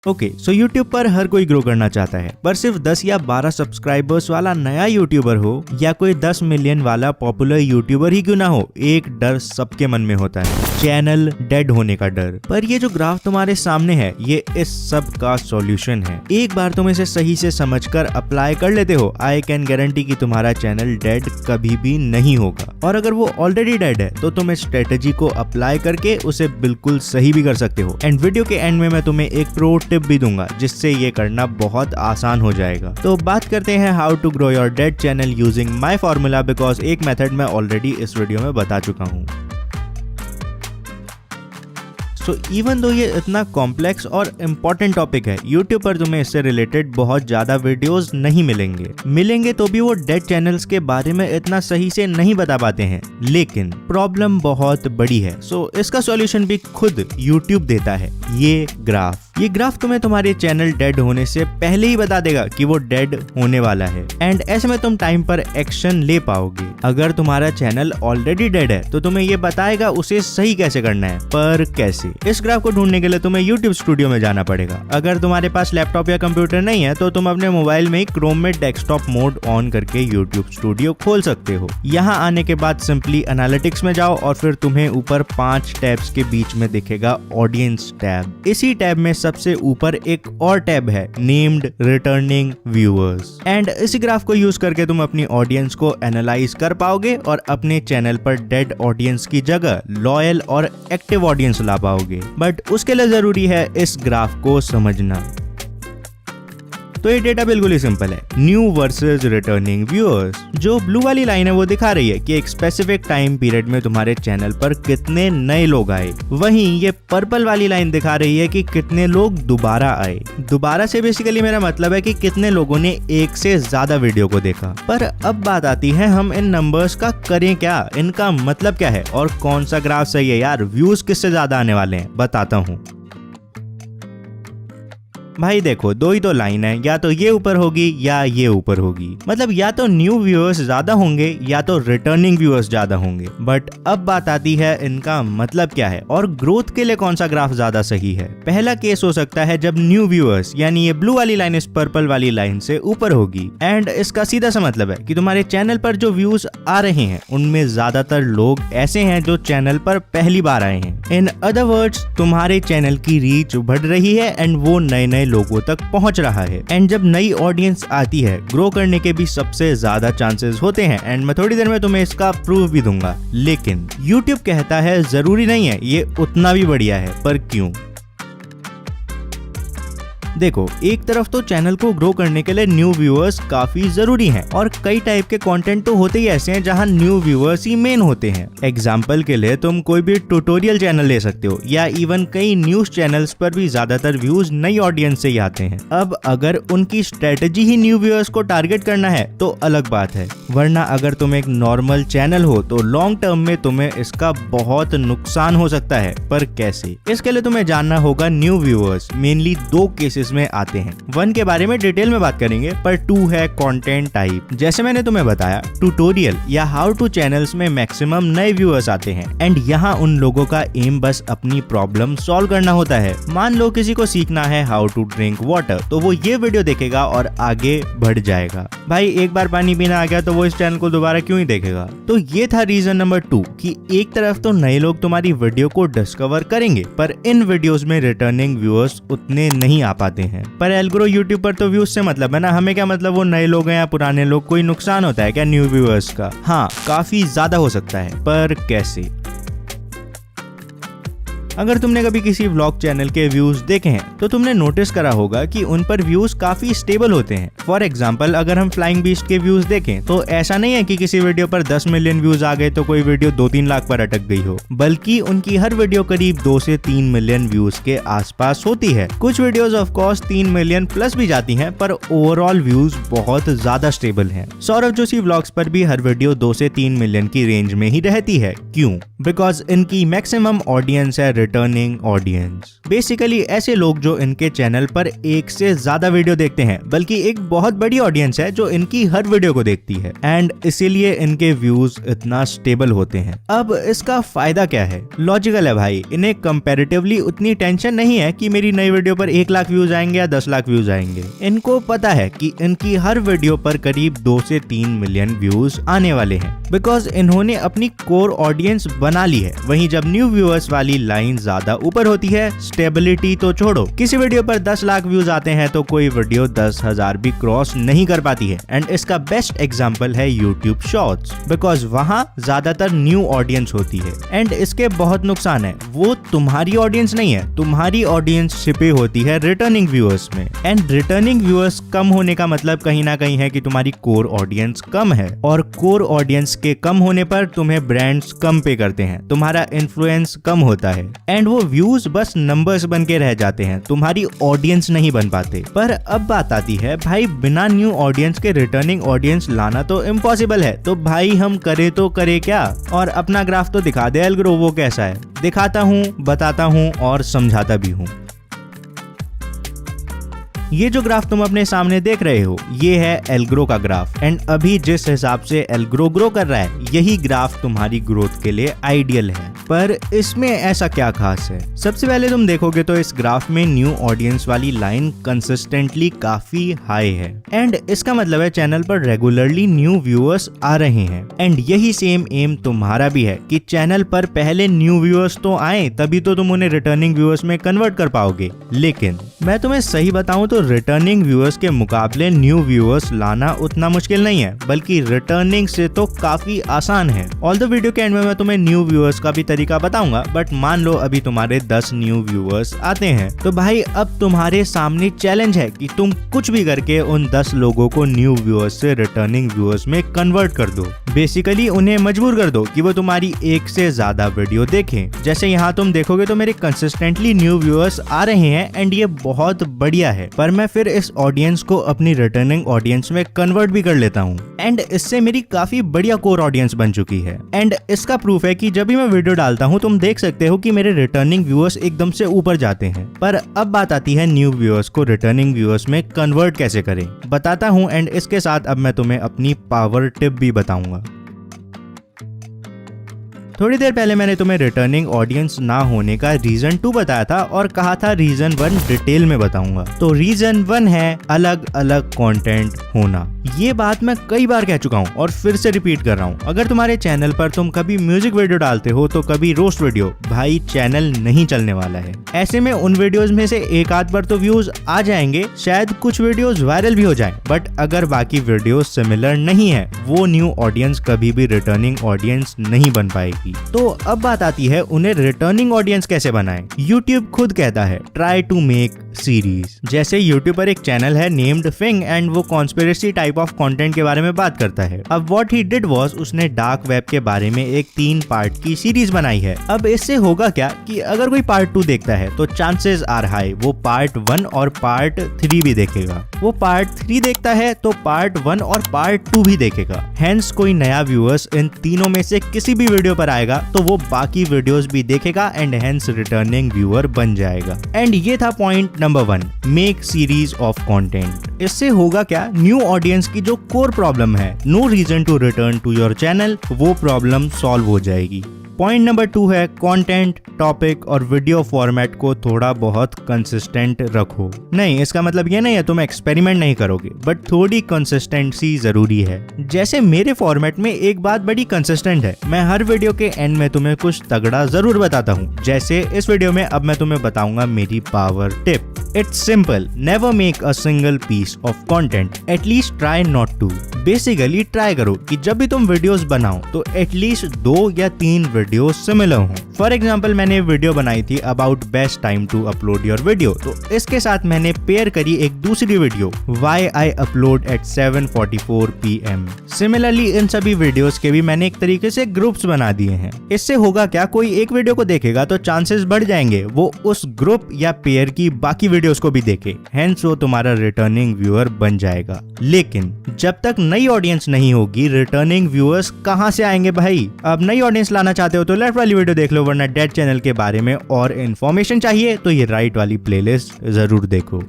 Okay, सो YouTube पर हर कोई grow करना चाहता है, पर सिर्फ 10 या 12 सब्सक्राइबर्स वाला नया यूट्यूबर हो या कोई 10 मिलियन वाला पॉपुलर यूट्यूबर ही क्यों ना हो, एक डर सबके मन में होता है, चैनल डेड होने का डर। पर ये जो ग्राफ तुम्हारे सामने है, ये इस सब का सॉल्यूशन है। एक बार तुम इसे सही से समझकर अप्लाई कर लेते हो, आई कैन गारंटी कि तुम्हारा चैनल डेड कभी भी नहीं होगा। और अगर वो ऑलरेडी डेड है तो तुम इस स्ट्रेटेजी को अप्लाई करके उसे बिल्कुल सही भी कर सकते हो। एंड वीडियो के एंड में मैं तुम्हें एक प्रो टिप भी दूंगा जिससे ये करना बहुत आसान हो जाएगा। तो बात करते हैं how to grow your dead channel using my formula, because एक मेथड मैं ऑलरेडी इस वीडियो में बता चुका हूँ। तो इवन दो ये इतना कॉम्प्लेक्स और इम्पोर्टेंट टॉपिक है, YouTube पर तुम्हें इससे रिलेटेड बहुत ज्यादा वीडियोस नहीं मिलेंगे तो भी वो डेड चैनल्स के बारे में इतना सही से नहीं बता पाते हैं। लेकिन प्रॉब्लम बहुत बड़ी है, सो इसका सॉल्यूशन भी खुद YouTube देता है। ये ग्राफ तुम्हें तुम्हारे चैनल डेड होने से पहले ही बता देगा कि वो डेड होने वाला है, एंड ऐसे में तुम टाइम पर एक्शन ले पाओगे। अगर तुम्हारा चैनल ऑलरेडी डेड है तो तुम्हें ये बताएगा उसे सही कैसे करना है। पर कैसे? इस ग्राफ को ढूंढने के लिए तुम्हें YouTube स्टूडियो में जाना पड़ेगा। अगर तुम्हारे पास लैपटॉप या कंप्यूटर नहीं है तो तुम अपने मोबाइल में ही क्रोम में डेस्कटॉप मोड ऑन करके YouTube स्टूडियो खोल सकते हो। यहाँ आने के बाद सिंपली एनालिटिक्स में जाओ और फिर तुम्हें ऊपर 5 टैब्स के बीच में दिखेगा ऑडियंस टैब। इसी टैब में सबसे ऊपर एक और टैब है नेम्ड रिटर्निंग व्यूअर्स, एंड इसी ग्राफ को यूज करके तुम अपनी ऑडियंस को एनालाइज कर पाओगे और अपने चैनल पर डेड ऑडियंस की जगह लॉयल और एक्टिव ऑडियंस ला पाओगे। बट उसके लिए जरूरी है इस ग्राफ को समझना। तो ये डेटा बिल्कुल ही सिंपल है, न्यू वर्सेस रिटर्निंग व्यूअर्स। जो ब्लू वाली लाइन है वो दिखा रही है कि एक स्पेसिफिक टाइम पीरियड में तुम्हारे चैनल पर कितने नए लोग आए। वहीं ये पर्पल वाली लाइन दिखा रही है कि कितने लोग दोबारा आए। दोबारा से बेसिकली मेरा मतलब है कि कितने लोगों ने एक से ज्यादा वीडियो को देखा। पर अब बात आती है हम इन नंबर्स का करें क्या, इनका मतलब क्या है और कौन सा ग्राफ सही है यार, व्यूज किससे ज्यादा आने वाले हैं, बताता हूँ। भाई देखो, दो ही तो लाइन है, या तो ये ऊपर होगी या ये ऊपर होगी। मतलब या तो न्यू व्यूअर्स ज्यादा होंगे या तो रिटर्निंग व्यूअर्स ज्यादा होंगे। बट अब बात आती है इनका मतलब क्या है और ग्रोथ के लिए कौन सा ग्राफ ज्यादा सही है। पहला केस हो सकता है जब न्यू व्यूअर्स यानी ये ब्लू वाली लाइन इस पर्पल वाली लाइन से ऊपर होगी, एंड इसका सीधा सा मतलब है कि तुम्हारे चैनल पर जो व्यूज आ रहे हैं उनमें ज्यादातर लोग ऐसे हैं जो चैनल पर पहली बार आए हैं। इन अदर वर्ड्स, तुम्हारे चैनल की रीच बढ़ रही है एंड वो नए लोगों तक पहुंच रहा है। एंड जब नई ऑडियंस आती है, ग्रो करने के भी सबसे ज्यादा चांसेस होते हैं, एंड मैं थोड़ी देर में तुम्हें इसका प्रूफ भी दूंगा। लेकिन YouTube कहता है जरूरी नहीं है ये उतना भी बढ़िया है। पर क्यों? देखो, एक तरफ तो चैनल को ग्रो करने के लिए न्यू व्यूअर्स काफी जरूरी हैं, और कई टाइप के कंटेंट तो होते ही ऐसे हैं जहां न्यू व्यूअर्स ही मेन होते हैं। एग्जांपल के लिए तुम कोई भी ट्यूटोरियल चैनल ले सकते हो, या इवन कई न्यूज चैनल्स पर भी ज्यादातर व्यूज नई ऑडियंस से ही आते हैं। अब अगर उनकी स्ट्रेटेजी ही न्यू व्यूअर्स को टारगेट करना है तो अलग बात है, वरना अगर तुम एक नॉर्मल चैनल हो तो लॉन्ग टर्म में तुम्हें इसका बहुत नुकसान हो सकता है। पर कैसे? इसके लिए तुम्हें जानना होगा न्यू व्यूअर्स मेनली 2 केसेस में आते हैं। 1 के बारे में डिटेल में बात करेंगे, पर 2 है कंटेंट टाइप। जैसे मैंने तुम्हें बताया, ट्यूटोरियल या हाउ टू चैनल्स में मैक्सिमम नए व्यूअर्स आते हैं, एंड यहाँ उन लोगों का एम बस अपनी प्रॉब्लम सॉल्व करना होता है। मान लो किसी को सीखना है हाउ टू ड्रिंक वाटर, तो वो ये वीडियो देखेगा और आगे बढ़ जाएगा। भाई एक बार पानी पीना आ गया तो वो इस चैनल को दोबारा क्यों ही देखेगा? तो ये था रीजन नंबर 2 कि एक तरफ तो नए लोग तुम्हारी वीडियो को डिस्कवर करेंगे, पर इन वीडियोस में रिटर्निंग व्यूअर्स उतने नहीं आ पाते हैं। पर एल्गोरो YouTube पर तो व्यूज से मतलब है ना, हमें क्या मतलब वो नए लोग हैं या पुराने लोग? कोई नुकसान होता है क्या न्यू व्यूअर्स का? हाँ, काफी ज्यादा हो सकता है। पर कैसे? अगर तुमने कभी किसी व्लॉग चैनल के व्यूज देखे हैं तो तुमने नोटिस करा होगा कि उन पर व्यूज काफी स्टेबल होते हैं। फॉर एग्जांपल, अगर हम फ्लाइंग बीस्ट के व्यूज देखें तो ऐसा नहीं है कि किसी वीडियो पर 10 मिलियन व्यूज आ गए तो कोई वीडियो 2-3 लाख पर अटक गई हो, बल्कि उनकी हर वीडियो करीब 2 से 3 मिलियन व्यूज के आसपास होती है। कुछ videos of course 3 million plus भी जाती हैं, पर ओवरऑल व्यूज बहुत ज्यादा स्टेबल हैं। सौरभ जोशी व्लॉग्स पर भी हर वीडियो 2 से 3 मिलियन की रेंज में ही रहती है। क्यों? बिकॉज इनकी मैक्सिमम ऑडियंस है रिटर्निंग ऑडियंस। बेसिकली ऐसे लोग जो इनके चैनल पर एक से ज्यादा वीडियो देखते हैं, बल्कि एक बहुत बड़ी ऑडियंस है जो इनकी हर वीडियो को देखती है एंड इसीलिए इनके व्यूज इतना स्टेबल होते हैं। अब इसका फायदा क्या है? लॉजिकल है भाई, इन्हें कंपैरेटिवली उतनी टेंशन नहीं है कि मेरी नई वीडियो पर 1 लाख व्यूज आएंगे या 10 लाख व्यूज आएंगे। इनको पता है कि इनकी हर वीडियो पर करीब 2 से 3 मिलियन व्यूज आने वाले हैं, बिकॉज इन्होंने अपनी कोर ऑडियंस बना ली है। वहीं जब न्यू व्यूअर्स वाली लाइन ज्यादा ऊपर होती है, स्टेबिलिटी तो छोड़ो, किसी वीडियो पर 10 लाख व्यूज आते हैं तो कोई वीडियो 10,000 भी क्रॉस नहीं कर पाती है। एंड इसका बेस्ट एग्जांपल है यूट्यूब शॉर्ट्स, बिकॉज वहां ज्यादातर न्यू ऑडियंस होती है। एंड इसके बहुत नुकसान है, वो तुम्हारी ऑडियंस नहीं है, तुम्हारी ऑडियंस छिपी होती है रिटर्निंग व्यूअर्स में। एंड रिटर्निंग व्यूअर्स कम होने का मतलब कहीं ना कहीं है कि तुम्हारी कोर ऑडियंस कम है, और कोर ऑडियंस के कम होने पर तुम्हें ब्रांड्स कम पे करते हैं, तुम्हारा इन्फ्लुएंस कम होता है एंड वो व्यूज बस नंबर्स बन के रह जाते हैं, तुम्हारी ऑडियंस नहीं बन पाते। पर अब बात आती है भाई, बिना न्यू ऑडियंस के रिटर्निंग ऑडियंस लाना तो इम्पॉसिबल है, तो भाई हम करे तो करे क्या? और अपना ग्राफ तो दिखा दे एल्ग्रो, वो कैसा है? दिखाता हूँ, बताता हूँ और समझाता भी हूँ। ये जो ग्राफ तुम अपने सामने देख रहे हो, ये है एल्ग्रो का ग्राफ। एंड अभी जिस हिसाब से एल्ग्रो ग्रो कर रहा है, यही ग्राफ तुम्हारी ग्रोथ के लिए आइडियल है। पर इसमें ऐसा क्या खास है? सबसे पहले तुम देखोगे तो इस ग्राफ में न्यू ऑडियंस वाली लाइन कंसिस्टेंटली काफी हाई है एंड इसका मतलब है चैनल पर रेगुलरली न्यू व्यूअर्स आ रहे हैं। एंड यही सेम एम तुम्हारा भी है कि चैनल पर पहले न्यू व्यूअर्स तो आए, तभी तो तुम उन्हें रिटर्निंग व्यूअर्स में कन्वर्ट कर पाओगे। लेकिन मैं तुम्हें सही बताऊं तो रिटर्निंग व्यूअर्स के मुकाबले न्यू व्यूअर्स लाना उतना मुश्किल नहीं है, बल्कि रिटर्निंग से तो काफी आसान है। ऑल द वीडियो के एंड में मैं तुम्हें न्यू व्यूअर्स का भी तरीका बताऊंगा, बट मान लो अभी तुम्हारे 10 न्यू व्यूअर्स आते हैं, तो भाई अब तुम्हारे सामने चैलेंज है कि तुम कुछ भी करके उन 10 लोगों को न्यू व्यूअर्स से रिटर्निंग व्यूअर्स में कन्वर्ट कर दो। बेसिकली उन्हें मजबूर कर दो कि वो तुम्हारी एक से ज्यादा वीडियो देखें। जैसे यहाँ तुम देखोगे तो मेरे कंसिस्टेंटली न्यू व्यूअर्स आ रहे हैं एंड ये बहुत बढ़िया है, पर मैं फिर इस ऑडियंस को अपनी रिटर्निंग ऑडियंस में कन्वर्ट भी कर लेता हूँ एंड इससे मेरी काफी बढ़िया कोर ऑडियंस बन चुकी है। एंड इसका प्रूफ है कि जब भी मैं वीडियो डालता हूँ तुम देख सकते हो कि मेरे रिटर्निंग व्यूअर्स एकदम से ऊपर जाते हैं। पर अब बात आती है न्यू व्यूअर्स को रिटर्निंग व्यूअर्स में कन्वर्ट कैसे करें, बताता हूँ। एंड इसके साथ अब मैं तुम्हें अपनी पावर टिप भी बताऊंगा। थोड़ी देर पहले मैंने तुम्हें रिटर्निंग ऑडियंस ना होने का रीजन 2 बताया था और कहा था रीजन 1 डिटेल में बताऊंगा। तो रीजन 1 है अलग अलग कंटेंट होना। ये बात मैं कई बार कह चुका हूँ और फिर से रिपीट कर रहा हूँ। अगर तुम्हारे चैनल पर तुम कभी म्यूजिक वीडियो डालते हो तो कभी रोस्ट वीडियो, भाई चैनल नहीं चलने वाला है। ऐसे में उन वीडियोस में से एक आध पर तो व्यूज आ जाएंगे, शायद कुछ वीडियोस वायरल भी हो जाएं, बट अगर बाकी वीडियोस सिमिलर नहीं है, वो न्यू ऑडियंस कभी भी रिटर्निंग ऑडियंस नहीं बन पाएगी। तो अब बात आती है उन्हें रिटर्निंग ऑडियंस कैसे बनाएं। YouTube खुद कहता है ट्राई टू मेक सीरीज। जैसे YouTube पर एक चैनल है नेम्ड फिंग एंड वो कॉन्स्पिरेसी टाइप ऑफ कंटेंट के बारे में बात करता है। अब व्हाट ही डिड वाज उसने डार्क वेब के बारे में एक 3 पार्ट की सीरीज बनाई है। अब इससे होगा क्या कि अगर कोई पार्ट 2 देखता है तो चांसेस आर हाई वो पार्ट 1 और पार्ट 3 भी देखेगा। वो पार्ट 3 देखता है तो पार्ट 1 और पार्ट 2 भी देखेगा। हेंस कोई नया व्यूअर्स इन तीनों में से किसी भी वीडियो पर आएगा तो वो बाकी वीडियोस भी देखेगा एंड हेंस रिटर्निंग व्यूअर बन जाएगा। एंड ये था point number 1, make series of content. इससे होगा क्या, न्यू ऑडियंस की जो कोर प्रॉब्लम है, no reason to return to your channel, वो प्रॉब्लम सॉल्व हो जाएगी। पॉइंट नंबर 2 है कंटेंट, टॉपिक और वीडियो फॉर्मेट को थोड़ा बहुत कंसिस्टेंट रखो। नहीं, इसका मतलब ये नहीं है तुम एक्सपेरिमेंट नहीं करोगे, बट थोड़ी कंसिस्टेंसी जरूरी है। जैसे मेरे फॉर्मेट में एक बात बड़ी कंसिस्टेंट है, मैं हर वीडियो के एंड में तुम्हें कुछ तगड़ा जरूर बताता हूँ। जैसे इस वीडियो में अब मैं तुम्हें बताऊंगा मेरी power tip. It's simple. Never make a single piece of content. At least try not to. Basically try करो कि जब भी तुम वीडियोस बनाओ तो एटलीस्ट 2 या 3 वीडियो सिमिलर हो। फॉर एग्जाम्पल मैंने वीडियो बनाई थी about best time to upload your video, तो इसके साथ मैंने पेयर करी एक दूसरी video Why I upload at 7:44 PM। Similarly इन सभी वीडियोस के भी मैंने एक तरीके से ग्रुप्स बना दिए हैं। इससे होगा क्या, कोई एक वीडियो को देखेगा तो चांसेस बढ़ जाएंगे वो उस ग्रुप या पेयर की बाकी वीडियोस को भी देखे, हेंस वो तुम्हारा रिटर्निंग व्यूअर बन जाएगा। लेकिन जब तक नई ऑडियंस नहीं होगी, रिटर्निंग व्यूअर्स कहां से आएंगे भाई? अब नई ऑडियंस लाना चाहते हो चाहते हो तो लेफ्ट वाली वीडियो देख लो, वरना डेड चैनल के बारे में और इन्फॉर्मेशन चाहिए तो ये राइट वाली प्लेलिस्ट जरूर देखो।